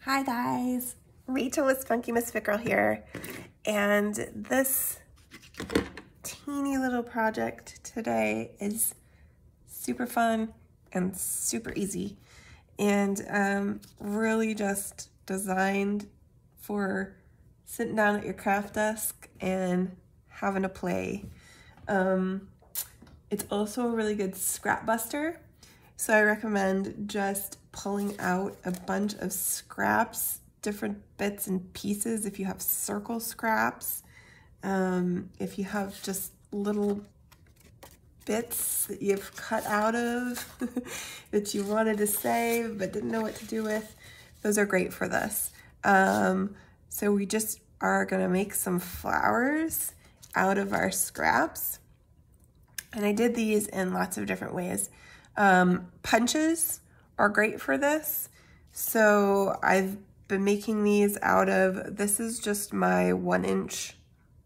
Hi guys, Rachel with Spunky Misfit Girl here, and this teeny little project today is super fun and super easy and really just designed for sitting down at your craft desk and having a play. It's also a really good Scrapbuster, so I recommend just pulling out a bunch of scraps, different bits and pieces. If you have circle scraps, if you have just little bits that you've cut out of that you wanted to save but didn't know what to do with, those are great for this. So we just are gonna make some flowers out of our scraps. And I did these in lots of different ways. Punches are great for this. So I've been making these out of, this is just my 1-inch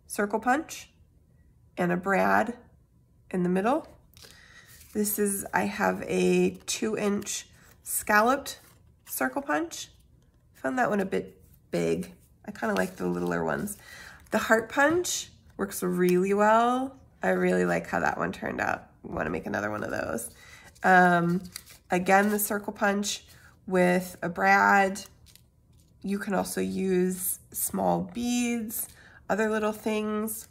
circle punch and a brad in the middle. This is, I have a 2-inch scalloped circle punch. Found that one a bit big. I kind of like the littler ones. The heart punch works really well. I really like how that one turned out. I want to make another one of those. Again, the circle punch with a brad. You can also use small beads, other little things.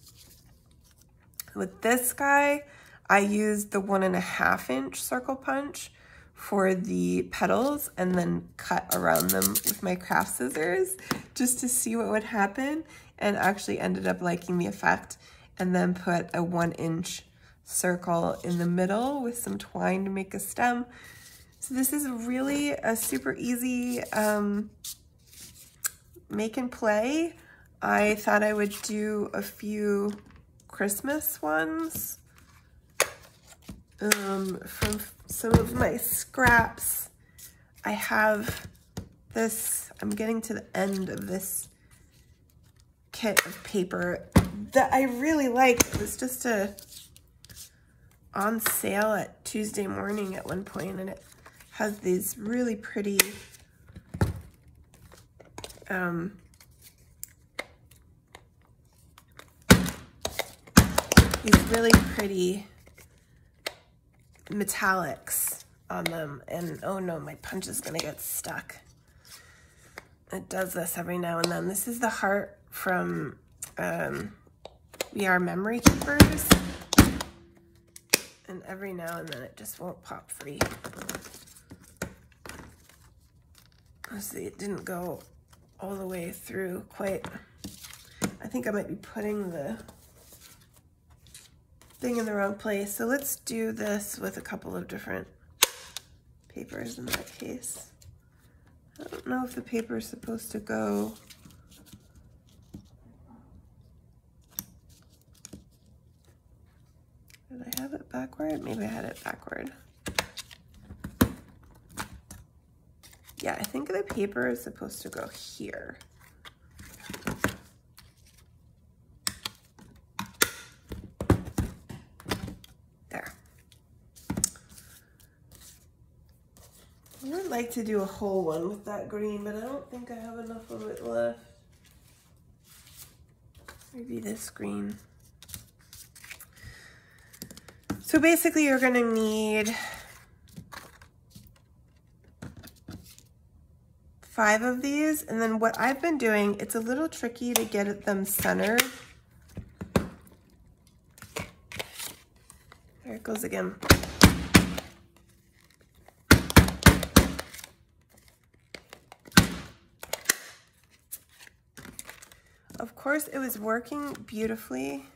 With this guy, I used the 1.5-inch circle punch for the petals and then cut around them with my craft scissors just to see what would happen, and actually ended up liking the effect, and then put a 1-inch circle in the middle with some twine to make a stem. So this is really a super easy make and play. I thought I would do a few Christmas ones from some of my scraps. I have this, I'm getting to the end of this kit of paper that I really like. It was just on sale at Tuesday morning at one point, and it has these really pretty metallics on them. And oh no, my punch is gonna get stuck. It does this every now and then. This is the heart from We Are Memory Keepers. And every now and then it just won't pop free. Let's see, it didn't go all the way through quite. I think I might be putting the thing in the wrong place. So let's do this with a couple of different papers in that case. I don't know if the paper is supposed to go. Did I have it backward? Maybe I had it backward. Yeah, I think the paper is supposed to go here. There. I would like to do a whole one with that green, but I don't think I have enough of it left. Maybe this green. So basically you're gonna need 5 of these, and then what I've been doing, it's a little tricky to get them centered. There it goes again. Of course, it was working beautifully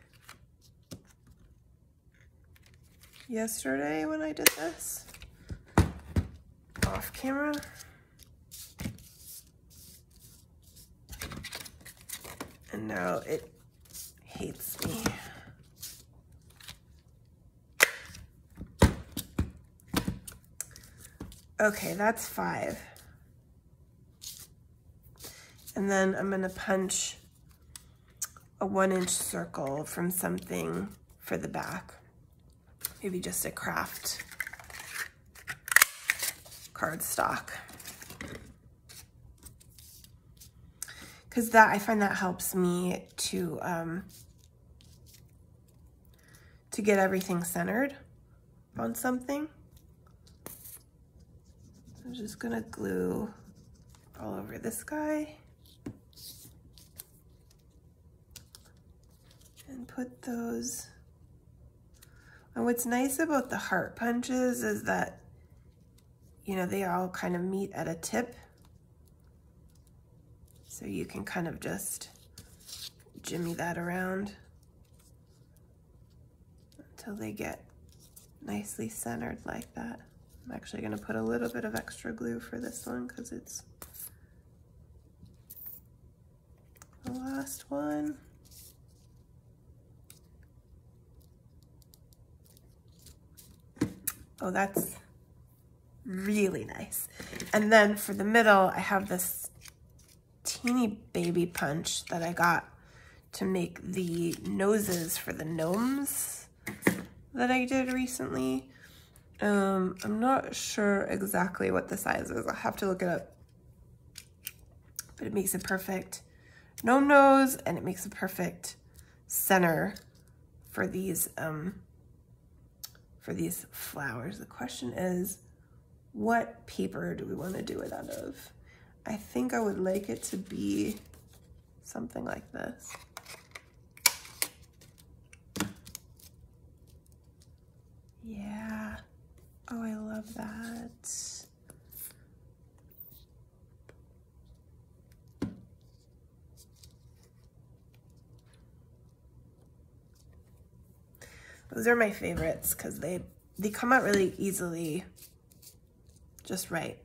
yesterday when I did this off camera. And now it hates me. Okay, that's 5. And then I'm gonna punch a 1-inch circle from something for the back. Maybe just a craft cardstock. because I find that helps me to get everything centered on something. I'm just gonna glue all over this guy and put those. And what's nice about the heart punches is that, you know, they all kind of meet at a tip. So you can kind of just jimmy that around until they get nicely centered like that. I'm actually going to put a little bit of extra glue for this one because it's the last one. Oh, that's really nice. And then for the middle, I have this teeny baby punch that I got to make the noses for the gnomes that I did recently. I'm not sure exactly what the size is. I'll have to look it up. But it makes a perfect gnome nose, and it makes a perfect center for these flowers. The question is, what paper do we want to do it out of? I think I would like it to be something like this. Yeah. Oh, I love that. Those are my favorites because they come out really easily, just right.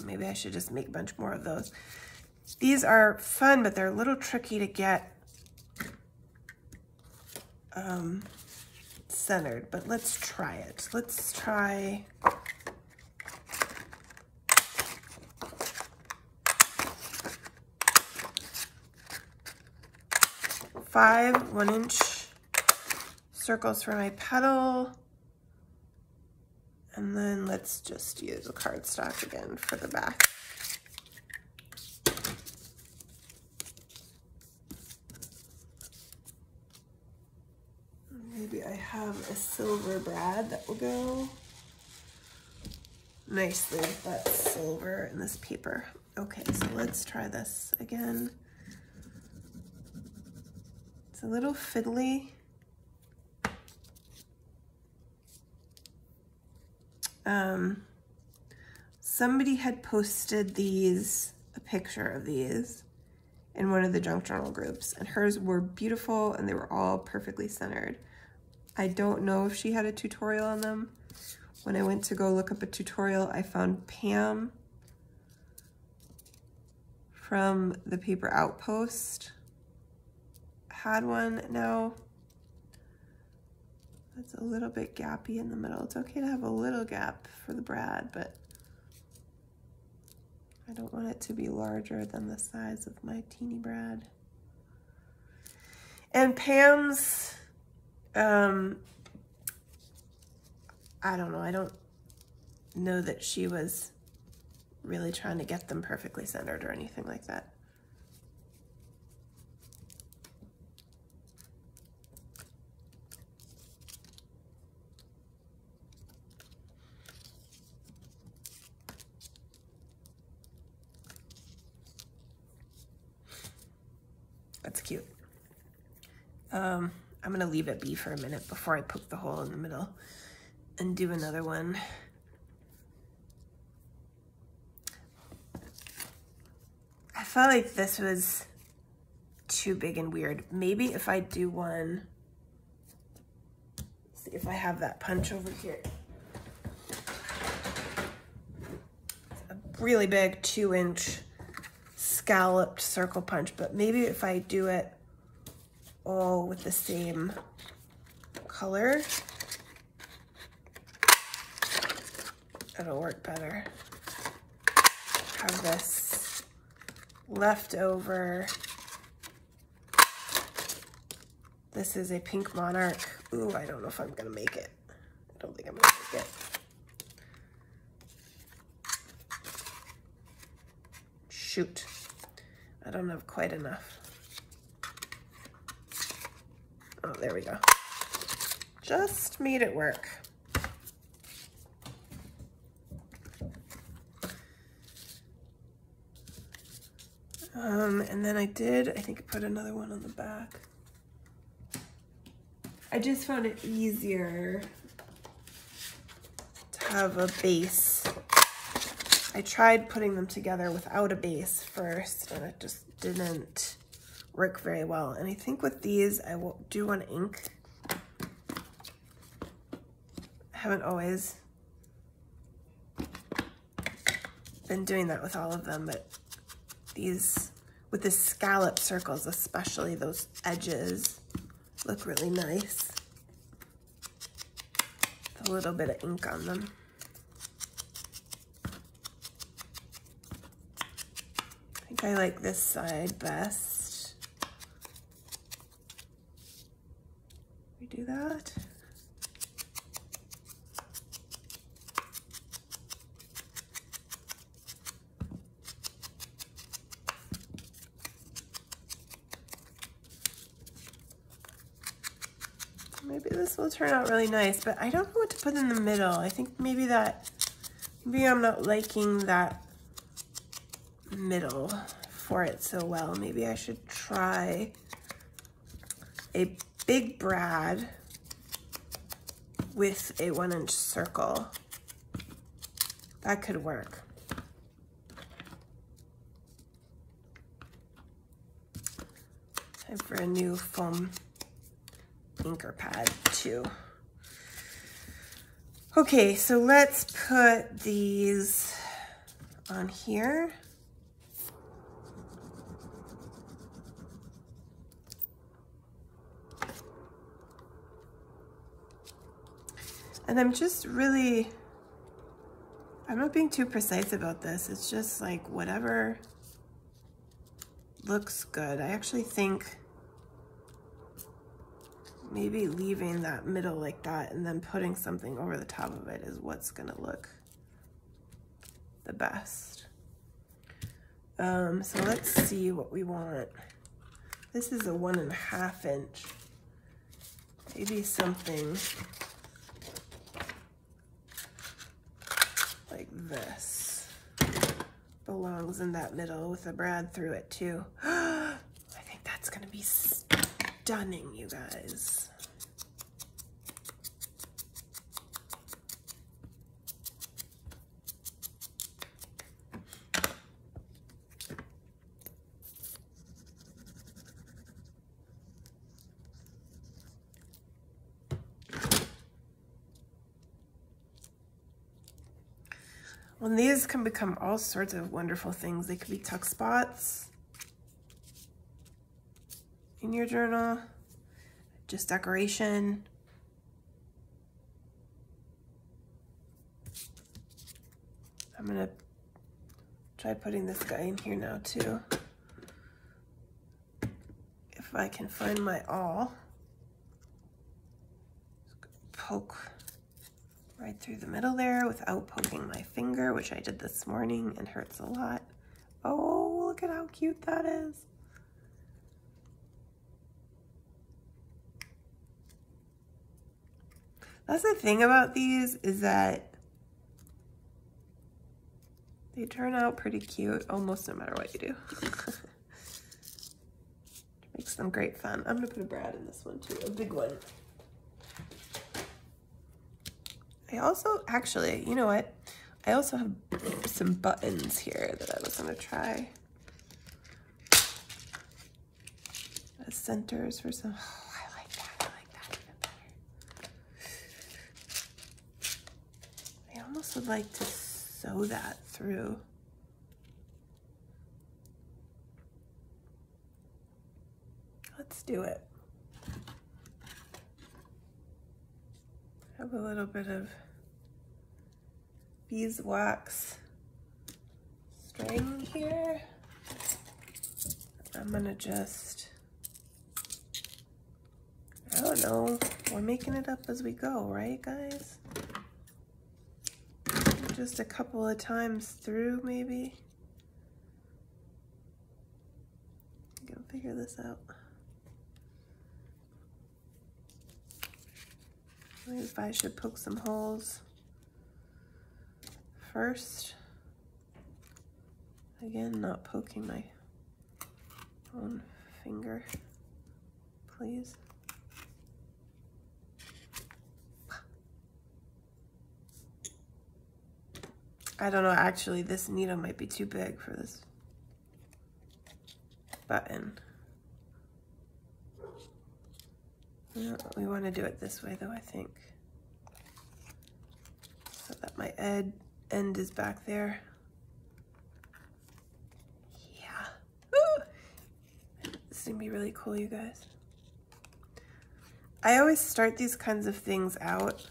Maybe I should just make a bunch more of those. These are fun, but they're a little tricky to get centered, but let's try it. Let's try five 1-inch circles for my petal. And then let's just use a cardstock again for the back. Maybe I have a silver brad that will go nicely with that silver in this paper. Okay, so let's try this again. It's a little fiddly. Somebody had posted a picture of these in one of the junk journal groups, and hers were beautiful and they were all perfectly centered. I don't know if she had a tutorial on them. When I went to go look up a tutorial, I found Pam from the Paper Outpost had one. Now it's a little bit gappy in the middle. It's okay to have a little gap for the brad, but I don't want it to be larger than the size of my teeny brad. And Pam's, I don't know. I don't know that she was really trying to get them perfectly centered or anything like that. That's cute. I'm gonna leave it be for a minute before I poke the hole in the middle and do another one. I felt like this was too big and weird. Maybe if I do one, see if I have that punch over here. A really big 2-inch scalloped circle punch, but maybe if I do it all with the same color, it'll work better. Have this leftover. This is a pink monarch. Ooh, I don't know if I'm gonna make it. I don't think I'm gonna make it. Shoot. I don't have quite enough. Oh, there we go. Just made it work. And then I think I put another one on the back. I just found it easier to have a base. I tried putting them together without a base first, and it just didn't work very well. And I think with these, I will do one ink. I haven't always been doing that with all of them, but these, with the scallop circles, especially those edges, look really nice. With a little bit of ink on them. I think I like this side best. We do that. Maybe this will turn out really nice, but I don't know what to put in the middle. I think maybe I'm not liking that middle for it so well. Maybe I should try a big brad with a 1-inch circle. That could work. Time for a new foam inker pad too. Okay, so let's put these on here. And I'm not being too precise about this. It's just like whatever looks good. I actually think maybe leaving that middle like that and then putting something over the top of it is what's gonna look the best. So let's see what we want. This is a 1.5 inch. Maybe something like this belongs in that middle with a brad through it too. I think that's gonna be stunning, you guys. Well, these can become all sorts of wonderful things. They could be tuck spots in your journal, just decoration. I'm gonna try putting this guy in here now too. If I can find my awl. Poke right through the middle there without poking my finger, which I did this morning and hurts a lot. Oh, look at how cute that is. That's the thing about these, is that they turn out pretty cute almost no matter what you do. Makes them great fun. I'm gonna put a brad in this one too, a big one. I also, actually, you know what? I also have some buttons here that I was gonna try as centers for some. Oh, I like that even better. I almost would like to sew that through. Let's do it. Have a little bit of beeswax string here. I'm gonna just, I don't know, we're making it up as we go, right guys? Just a couple of times through maybe. Can't figure this out. Maybe if I should poke some holes first. Again, not poking my own finger, please. I don't know, actually this needle might be too big for this button. We want to do it this way though, I think. So that my end is back there. Yeah. Woo! This is gonna be really cool, you guys. I always start these kinds of things out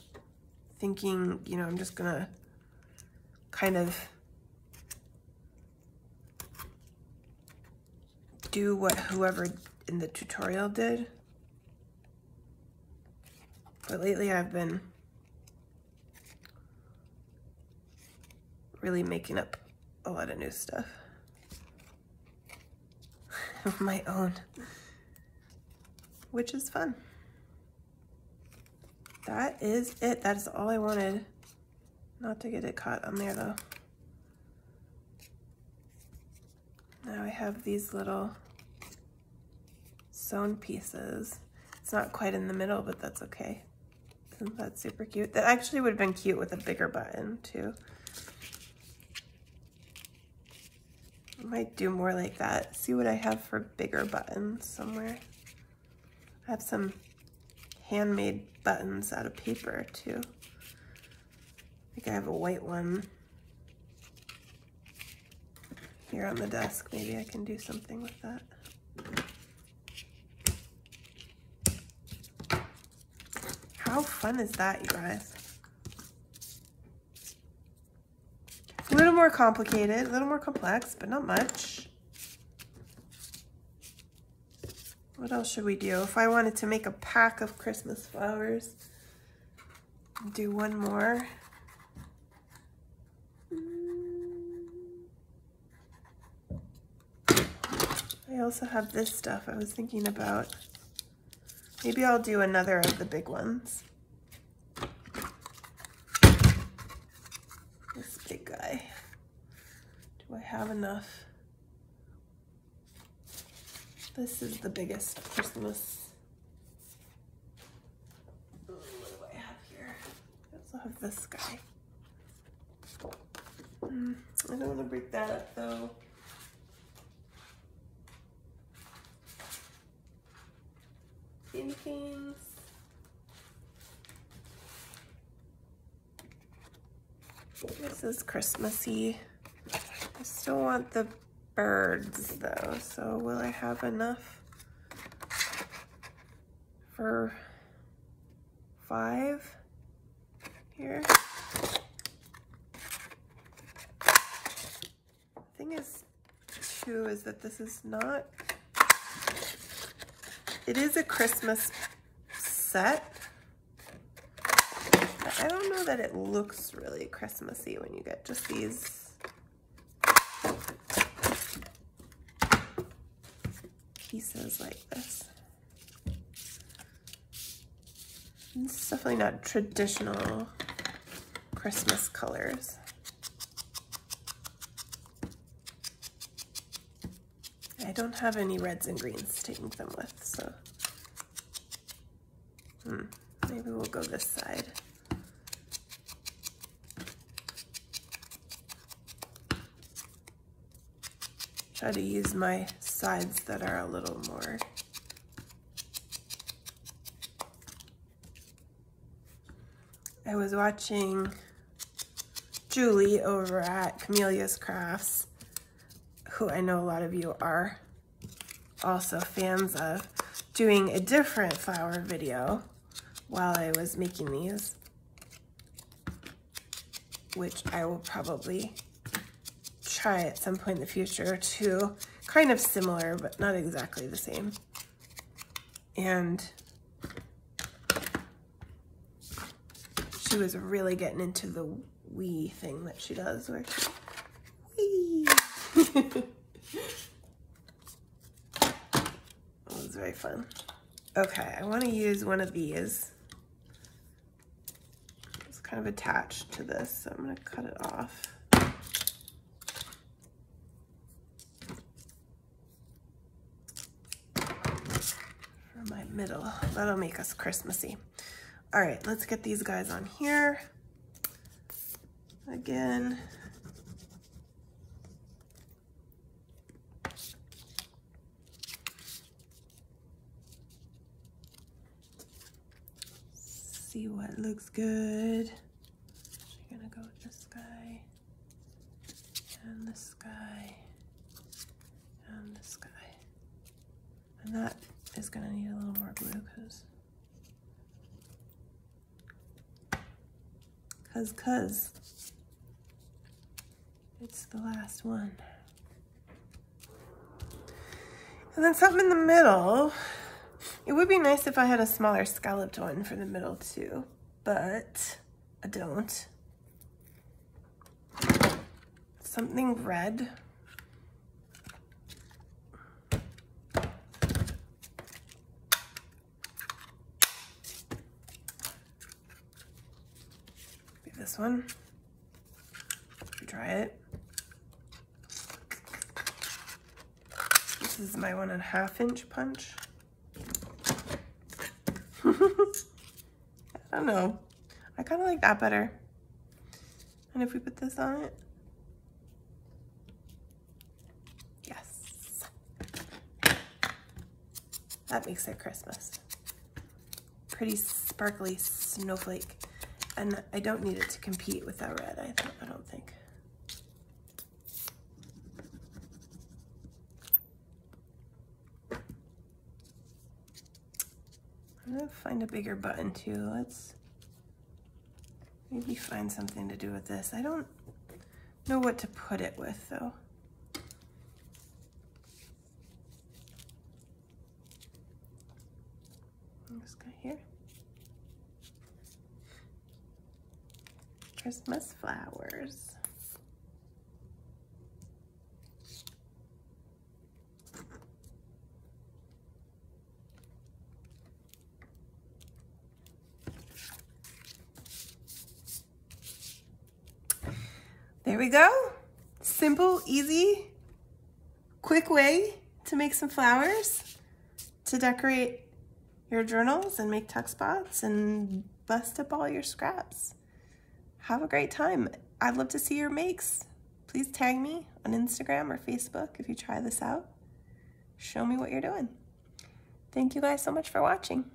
thinking, you know, I'm just gonna kind of do what whoever in the tutorial did. But lately I've been really making up a lot of new stuff of my own, which is fun. That is it. That is all I wanted. Not to get it caught on there though. Now I have these little sewn pieces. It's not quite in the middle, but that's okay. Isn't that super cute? That actually would have been cute with a bigger button too. I might do more like that. See what I have for bigger buttons somewhere. I have some handmade buttons out of paper too. I think I have a white one here on the desk. Maybe I can do something with that. How fun is that, you guys? A little more complicated, a little more complex, but not much. What else should we do? If I wanted to make a pack of Christmas flowers, do one more. I also have this stuff I was thinking about. Maybe I'll do another of the big ones. This big guy. Do I have enough? This is the biggest Christmas. What do I have here? I also have this guy. I don't want to break that up though. Paintings. This is Christmassy. I still want the birds though, so will I have enough for 5 here? The thing is too is that this is not, it is a Christmas set, but I don't know that it looks really Christmassy when you get just these pieces like this. It's definitely not traditional Christmas colors. I don't have any reds and greens to ink them with, so maybe we'll go this side. Try to use my sides that are a little more I was watching Julie over at Camelia's Crafts, who I know a lot of you are also fans of, doing a different flower video while I was making these, which I will probably try at some point in the future too. Kind of similar, but not exactly the same. And she was really getting into the wee thing that she does, where she, wee. very fun. Okay, I want to use one of these. It's kind of attached to this, so I'm going to cut it off. For my middle. That'll make us Christmassy. All right, let's get these guys on here. Again. See what looks good. You're gonna go with this guy, and this guy, and this guy. And that is gonna need a little more glue cause it's the last one. And then something in the middle. It would be nice if I had a smaller scalloped one for the middle too, but I don't. Something red. Maybe this one. Try it. This is my 1.5 inch punch. I don't know. I kind of like that better. And if we put this on it, yes. That makes it Christmas. Pretty sparkly snowflake. And I don't need it to compete with that red, I don't think. I'm gonna find a bigger button too. Let's maybe find something to do with this. I don't know what to put it with though. This guy here. Christmas flowers. There we go. Simple, easy, quick way to make some flowers to decorate your journals and make tuck spots and bust up all your scraps. Have a great time. I'd love to see your makes. Please tag me on Instagram or Facebook if you try this out. Show me what you're doing. Thank you guys so much for watching.